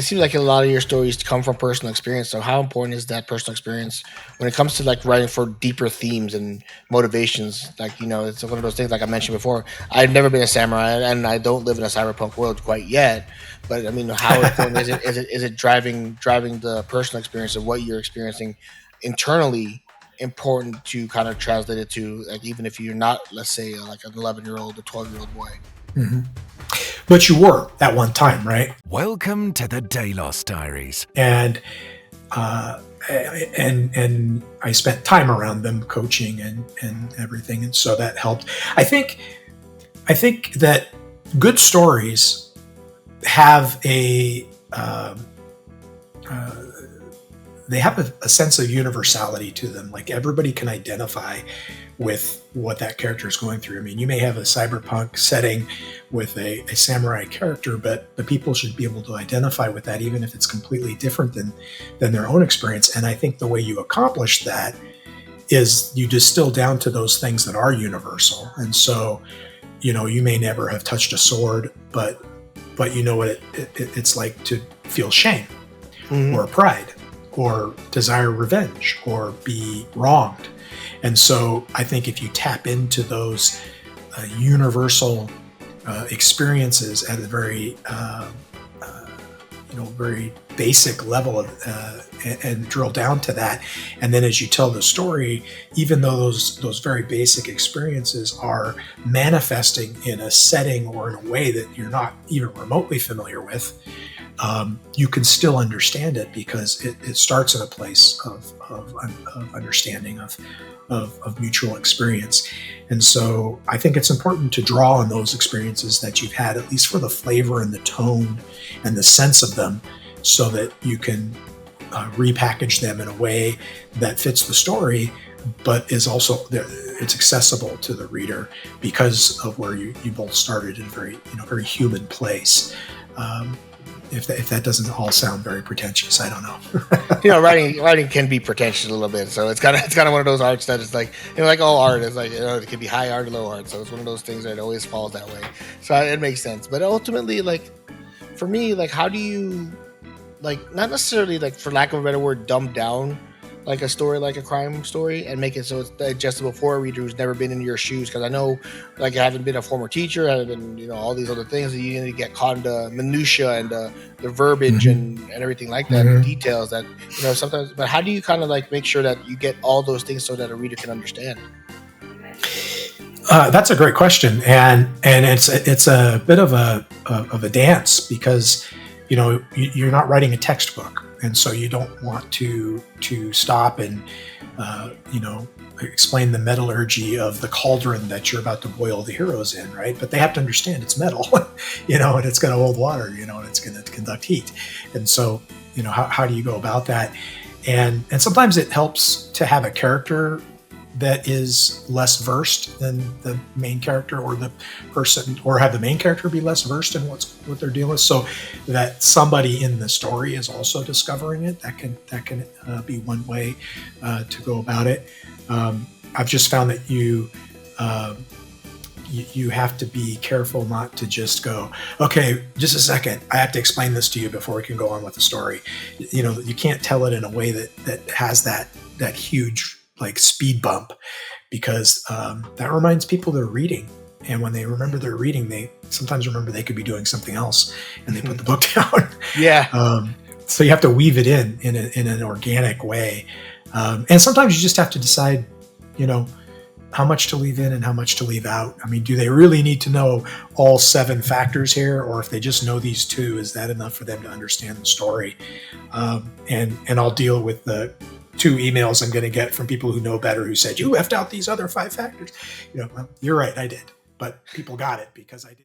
it seems like a lot of your stories come from personal experience. So how important is that personal experience when it comes to like writing for deeper themes and motivations? Like, it's one of those things like I mentioned before. I've never been a samurai and I don't live in a cyberpunk world quite yet. But I mean, how important is it driving the personal experience of what you're experiencing internally important to kind of translate it to, like, even if you're not, let's say, like an 11-year-old or 12-year-old boy. Mm-hmm. But you were at one time, right? Welcome to the Daylos Diaries. And I spent time around them, coaching and everything, and so that helped. I think that good stories have a sense of universality to them. Like everybody can identify with what that character is going through. I mean, you may have a cyberpunk setting with a samurai character, but the people should be able to identify with that, even if it's completely different than their own experience. And I think the way you accomplish that is you distill down to those things that are universal. And so, you may never have touched a sword, but you know what it's like to feel shame or pride or desire revenge or be wronged. And so I think if you tap into those universal experiences at a very, very basic level and drill down to that, and then as you tell the story, even though those very basic experiences are manifesting in a setting or in a way that you're not even remotely familiar with, you can still understand it because it starts in a place of understanding of mutual experience. And so I think it's important to draw on those experiences that you've had, at least for the flavor and the tone and the sense of them, so that you can repackage them in a way that fits the story, but is also it's accessible to the reader because of where you both started in a very human place. If that doesn't all sound very pretentious, I don't know. Writing can be pretentious a little bit. So it's kind of one of those arts that is like, like all art is like, it can be high art or low art. So it's one of those things that always falls that way. So it makes sense. But ultimately, like for me, like how do you, like, not necessarily, like, for lack of a better word, dumb down like a story, like a crime story, and make it so it's digestible for a reader who's never been in your shoes? Because I know, like, I haven't been a former teacher, I haven't been, all these other things that you need to get caught in the minutia and the verbiage and everything like that, the details that, sometimes. But how do you kind of like make sure that you get all those things so that a reader can understand? That's a great question, and it's a bit of a dance because you're not writing a textbook, and so you don't want to stop and explain the metallurgy of the cauldron that you're about to boil the heroes in, right? But they have to understand it's metal, and it's going to hold water, and it's going to conduct heat, and so how do you go about that? And sometimes it helps to have a character that is less versed than the main character, or the person, or have the main character be less versed in what they're dealing with, so that somebody in the story is also discovering it. That can be one way to go about it. I've just found that you have to be careful not to just go, okay, just a second, I have to explain this to you before we can go on with the story. You can't tell it in a way that has that huge, like, speed bump, because that reminds people they're reading, and when they remember they're reading, they sometimes remember they could be doing something else, and they put the book down. So you have to weave it in an organic way, and sometimes you just have to decide how much to leave in and how much to leave out. I mean, do they really need to know all 7 factors here, or if they just know these 2, is that enough for them to understand the story? And I'll deal with the 2 emails I'm going to get from people who know better, who said, you left out these other 5 factors. Well, you're right, I did, but people got it because I did.